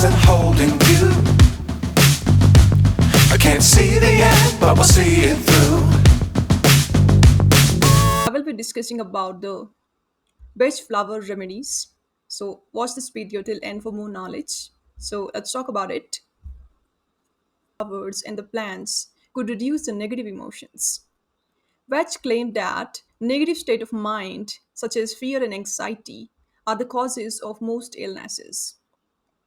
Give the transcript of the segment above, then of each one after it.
wasn't holding you. I can't see the end, but we'll see it through. I will be discussing about the best flower remedies. So watch this video till end for more knowledge. So let's talk about it. Flowers and the plants could reduce the negative emotions. Vetch claimed that negative state of mind, such as fear and anxiety, are the causes of most illnesses.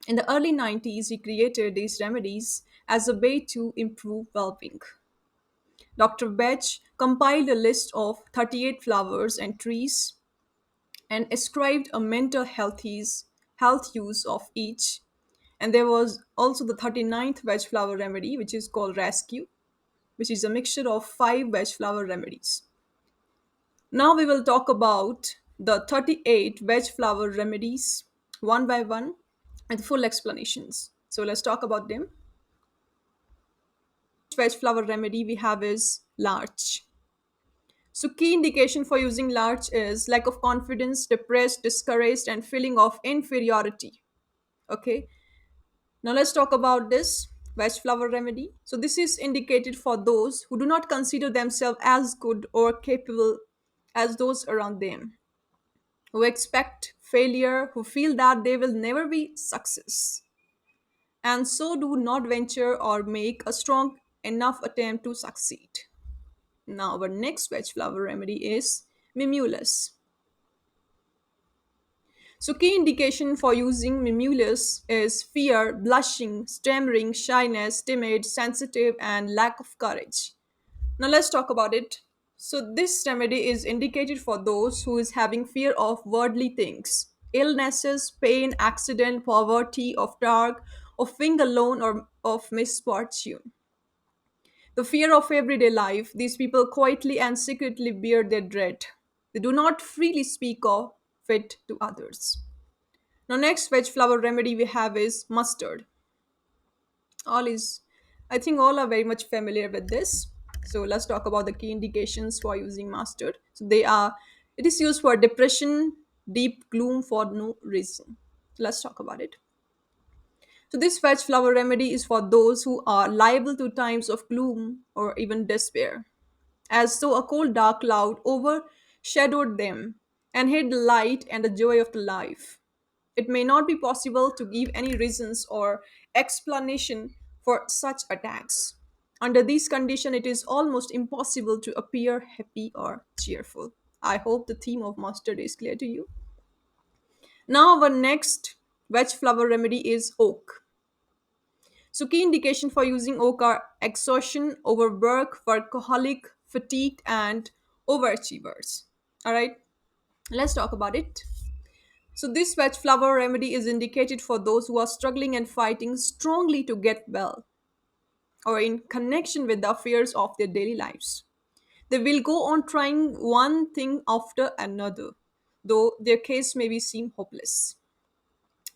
In the early 90s, he created these remedies as a way to improve well-being. Dr. Vetch compiled a list of 38 flowers and trees and ascribed a mental health use of each. And there was also the 39th veg flower remedy, which is called Rescue, which is a mixture of five veg flower remedies. Now we will talk about the 38 veg flower remedies one by one with full explanations. So let's talk about them. Veg flower remedy we have is larch. So key indication for using larch is lack of confidence, depressed, discouraged, and feeling of inferiority. Okay. Now let's talk about this veg flower remedy. So this is indicated for those who do not consider themselves as good or capable as those around them, who expect failure, who feel that they will never be success, and so do not venture or make a strong enough attempt to succeed. Now our next veg flower remedy is mimulus. So key indication for using mimulus is fear, blushing, stammering, shyness, timid, sensitive, and lack of courage. Now let's talk about it. So this remedy is indicated for those who is having fear of worldly things, illnesses, pain, accident, poverty, of dark, of being alone, or of misfortune. The fear of everyday life, these people quietly and secretly bear their dread. They do not freely speak of it to others. Now, next veg flower remedy we have is mustard. All is, I think, all are very much familiar with this. So let's talk about the key indications for using mustard. So they are, it is used for depression, deep gloom for no reason. So let's talk about it. So this veg flower remedy is for those who are liable to times of gloom or even despair, as though a cold dark cloud overshadowed them and hid the light and the joy of the life. It may not be possible to give any reasons or explanation for such attacks. Under these conditions, it is almost impossible to appear happy or cheerful. I hope the theme of mustard is clear to you. Now, our next veg flower remedy is oak. So, key indication for using oak are exhaustion, overwork, workaholic, fatigue, and overachievers. All right, let's talk about it. So, this veg flower remedy is indicated for those who are struggling and fighting strongly to get well or in connection with the affairs of their daily lives. They will go on trying one thing after another, though their case may be seem hopeless.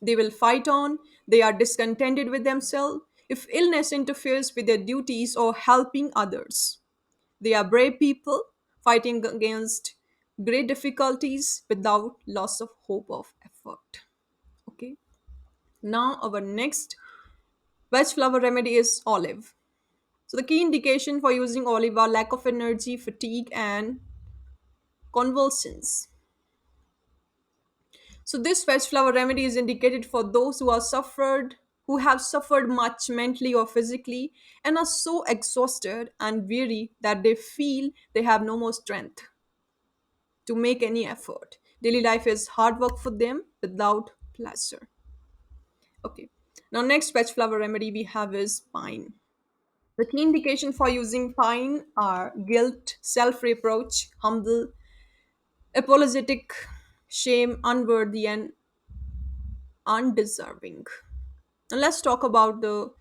They will fight on, they are discontented with themselves if illness interferes with their duties or helping others. They are brave people fighting against great difficulties without loss of hope of effort. Okay. Now our next veg flower remedy is olive. So the key indication for using olive are lack of energy, fatigue, and convulsions. So this veg flower remedy is indicated for those who have suffered much mentally or physically and are so exhausted and weary that they feel they have no more strength to make any effort. Daily life is hard work for them without pleasure. Okay. Now next veg flower remedy we have is pine. The key indication for using pine are guilt, self-reproach, humble, apologetic, shame, unworthy, and undeserving. Now let's talk about the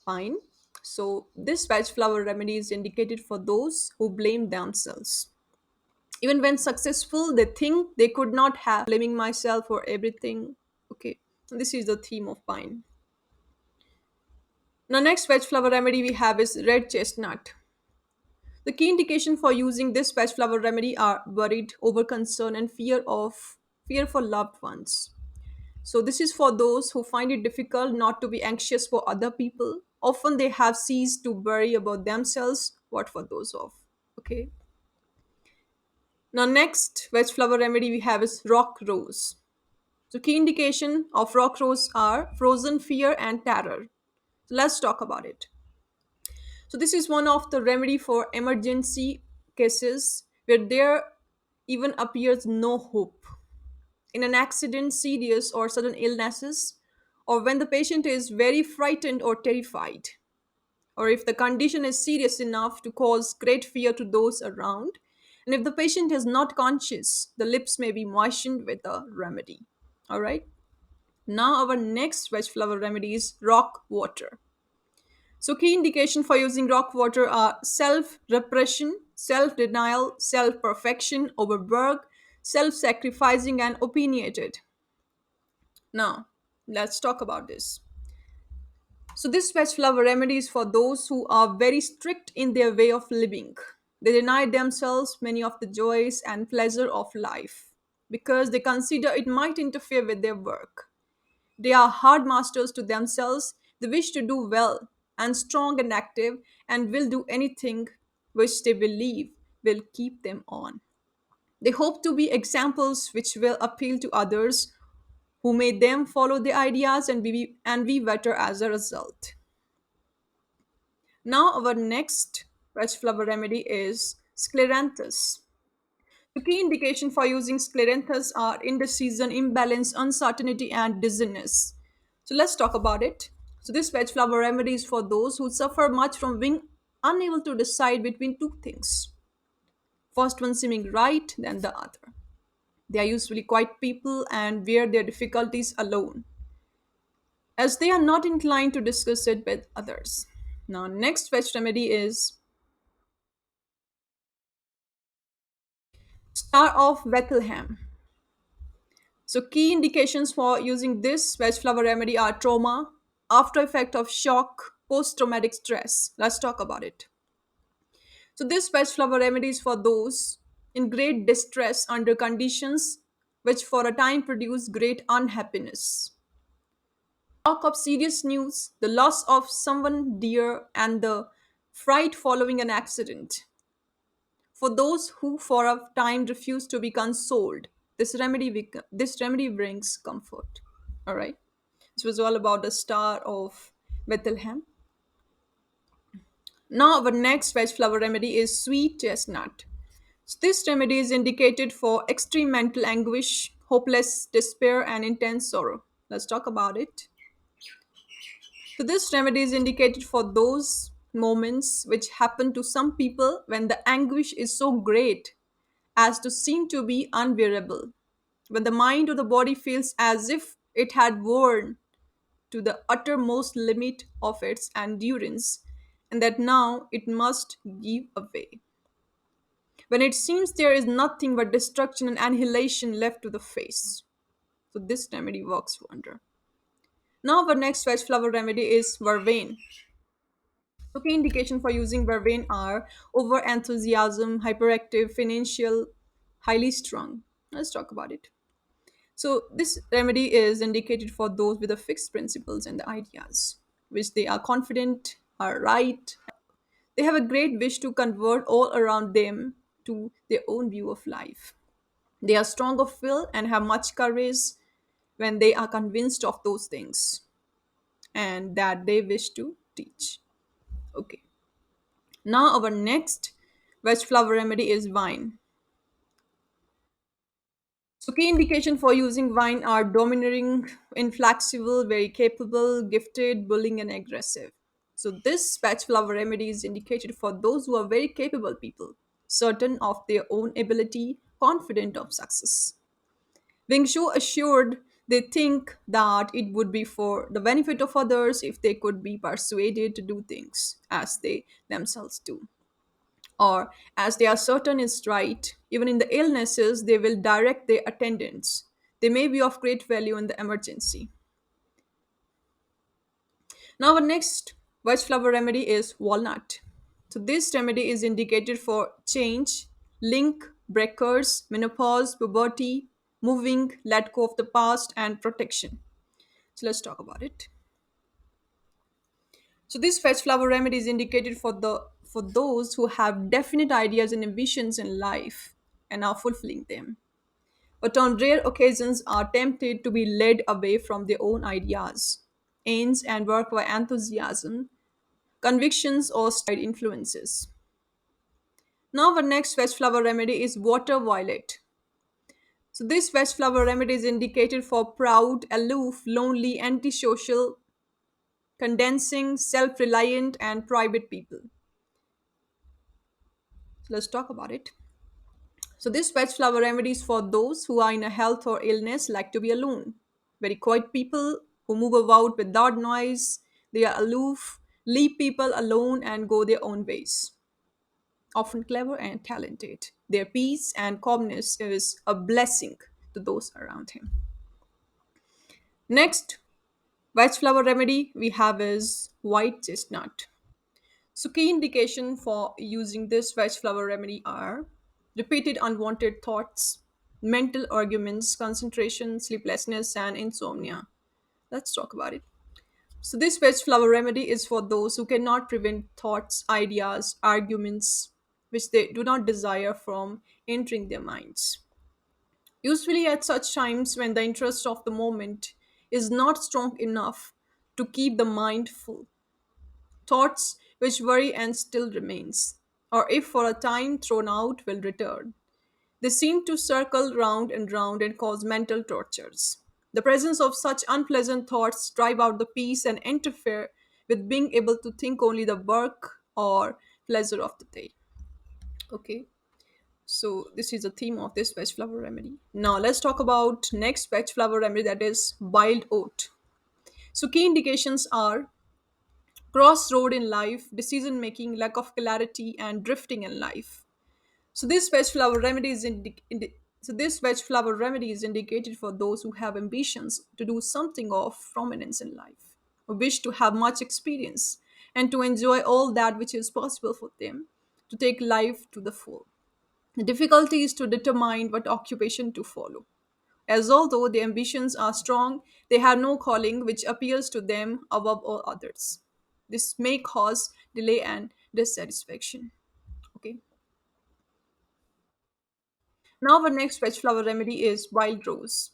pine. So this veg flower remedy is indicated for those who blame themselves. Even when successful, they think they could not have, blaming myself for everything. Okay, so this is the theme of pine. Now next veg flower remedy we have is red chestnut. The key indication for using this veg flower remedy are worried, over concern, and fear for loved ones. So this is for those who find it difficult not to be anxious for other people. Often they have ceased to worry about themselves. What for those of? Okay. Now next veg flower remedy we have is rock rose. So key indication of rock rose are frozen fear and terror. So let's talk about it. So this is one of the remedy for emergency cases where there even appears no hope. In an accident, serious or sudden illnesses, or when the patient is very frightened or terrified, or if the condition is serious enough to cause great fear to those around, and if the patient is not conscious, the lips may be moistened with a remedy. All right. Now our next veg flower remedy is rock water. So key indication for using rock water are self-repression, self-denial, self-perfection, overwork, self-sacrificing, and opinionated. Now, let's talk about this. So this veg flower remedy is for those who are very strict in their way of living. They deny themselves many of the joys and pleasure of life because they consider it might interfere with their work. They are hard masters to themselves. They wish to do well and strong and active and will do anything which they believe will keep them on. They hope to be examples which will appeal to others who may them follow the ideas and be better as a result. Now our next veg flower remedy is scleranthus. The key indication for using scleranthus are indecision, imbalance, uncertainty, and dizziness. So let's talk about it. So this veg flower remedy is for those who suffer much from being unable to decide between two things. First one seeming right, then the other. They are usually quiet people and bear their difficulties alone, as they are not inclined to discuss it with others. Now, next veg remedy is Star of Bethlehem. So, key indications for using this veg flower remedy are trauma, after effect of shock, post traumatic stress. Let's talk about it. So, this veg flower remedy is for those in great distress under conditions which for a time produce great unhappiness. Shock of serious news, the loss of someone dear, and the fright following an accident. For those who for a time refuse to be consoled, this remedy brings comfort. All right. This was all about the Star of Bethlehem. Now our next veg flower remedy is sweet chestnut. So this remedy is indicated for extreme mental anguish, hopeless despair, and intense sorrow. Let's talk about it. So this remedy is indicated for those moments which happen to some people when the anguish is so great as to seem to be unbearable, when the mind or the body feels as if it had worn to the uttermost limit of its endurance, and that now it must give away. When it seems there is nothing but destruction and annihilation left to the face. So this remedy works wonder. Now our next veg flower remedy is vervain. So key indication for using vervain are over enthusiasm, hyperactive, financial, highly strung. Let's talk about it. So this remedy is indicated for those with the fixed principles and the ideas, which they are confident are right. They have a great wish to convert all around them to their own view of life. They are strong of will and have much courage when they are convinced of those things and that they wish to teach. Okay. Now our next veg flower remedy is wine. So key indication for using wine are domineering, inflexible, very capable, gifted, bullying, and aggressive. So this patch flower remedy is indicated for those who are very capable people, certain of their own ability, confident of success. Being so assured, they think that it would be for the benefit of others if they could be persuaded to do things as they themselves do, or as they are certain is right, even in the illnesses, they will direct their attendants. They may be of great value in the emergency. Now, our next veg flower remedy is walnut. So, this remedy is indicated for change, link, breakers, menopause, puberty, moving, let go of the past, and protection. So let's talk about it. So this veg flower remedy is indicated for those who have definite ideas and ambitions in life and are fulfilling them, but on rare occasions are tempted to be led away from their own ideas, aims, and work by enthusiasm, convictions, or side influences. Now, our next veg flower remedy is water violet. So, this veg flower remedy is indicated for proud, aloof, lonely, antisocial, condensing, self reliant, and private people. So, let's talk about it. So, this veg flower remedy is for those who are in a health or illness, like to be alone. Very quiet people who move about without noise, they are aloof, leave people alone, and go their own ways. Often clever and talented. Their peace and calmness is a blessing to those around him. Next, veg flower remedy we have is white chestnut. So, key indication for using this veg flower remedy are repeated unwanted thoughts, mental arguments, concentration, sleeplessness, and insomnia. Let's talk about it. So, this veg flower remedy is for those who cannot prevent thoughts, ideas, arguments which they do not desire from entering their minds. Usually, at such times when the interest of the moment is not strong enough to keep the mind full, thoughts which worry and still remains, or if for a time thrown out, will return. They seem to circle round and round and cause mental tortures. The presence of such unpleasant thoughts drive out the peace and interfere with being able to think only the work or pleasure of the day. Okay, so this is the theme of this veg flower remedy. Now let's talk about next veg flower remedy, that is wild oat. So key indications are crossroad in life, decision making, lack of clarity, and drifting in life. So this veg flower remedy is so this veg flower remedy is indicated for those who have ambitions to do something of prominence in life, who wish to have much experience and to enjoy all that which is possible for them, to take life to the full. The difficulty is to determine what occupation to follow, as although their ambitions are strong, they have no calling which appeals to them above all others. This may cause delay and dissatisfaction. Okay. Now our next veg flower remedy is wild rose.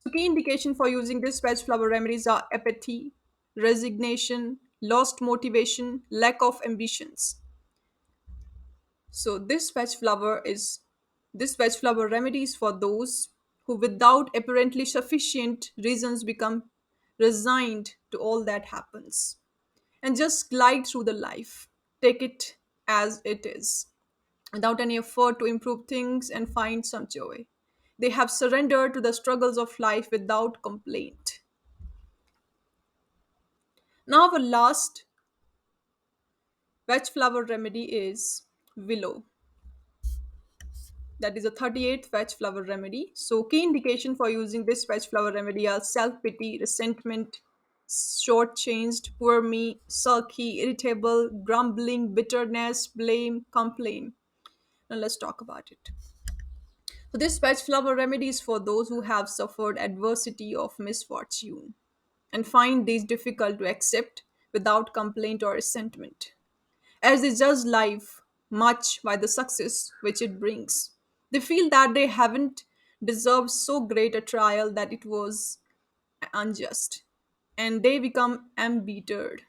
So key indication for using this veg flower remedies are apathy, resignation, lost motivation, lack of ambitions. So this veg flower remedy is for those who without apparently sufficient reasons become resigned to all that happens and just glide through the life. Take it as it is, without any effort to improve things and find some joy. They have surrendered to the struggles of life without complaint. Now, our last veg flower remedy is willow. That is a 38th veg flower remedy. So, key indication for using this veg flower remedy are self pity, resentment, shortchanged, poor me, sulky, irritable, grumbling, bitterness, blame, complain. Now, let's talk about it. So, this veg flower remedy is for those who have suffered adversity of misfortune and find these difficult to accept without complaint or resentment, as they judge life much by the success which it brings. They feel that they haven't deserved so great a trial, that it was unjust, and they become embittered.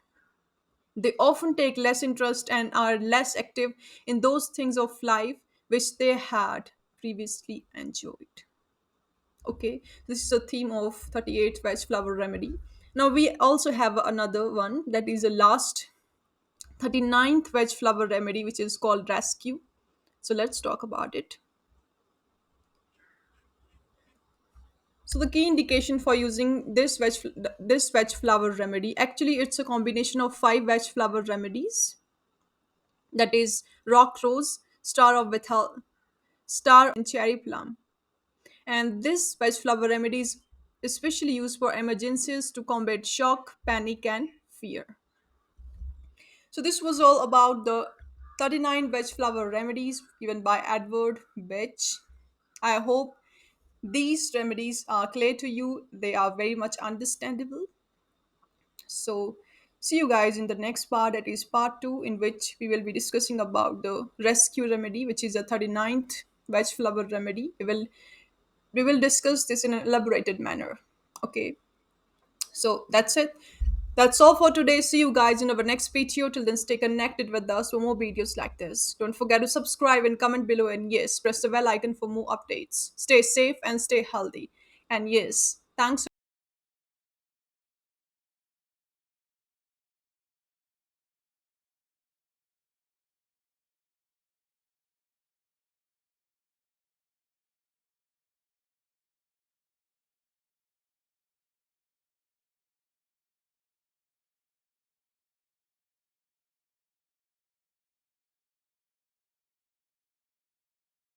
They often take less interest and are less active in those things of life which they had previously enjoyed. Okay, this is a theme of 38 veg flower remedy. Now we also have another one, that is the last 39th veg flower remedy, which is called rescue. So let's talk about it. So the key indication for using this veg flower remedy, actually it's a combination of five veg flower remedies, that is rock rose, star of bethel, star and cherry plum. And this veg flower remedy is especially used for emergencies to combat shock, panic, and fear. So this was all about the 39 veg flower remedies given by Edward Bech. I hope These remedies are clear to you, they are very much understandable. So, see you guys in the next part, that is part 2, in which we will be discussing about the rescue remedy, which is the 39th veg flower remedy. We will discuss this in an elaborated manner. Okay, so that's it. That's all for today. See you guys in our next video. Till then, stay connected with us for more videos like this. Don't forget to subscribe and comment below. And yes, press the bell icon for more updates. Stay safe and stay healthy. And yes, thanks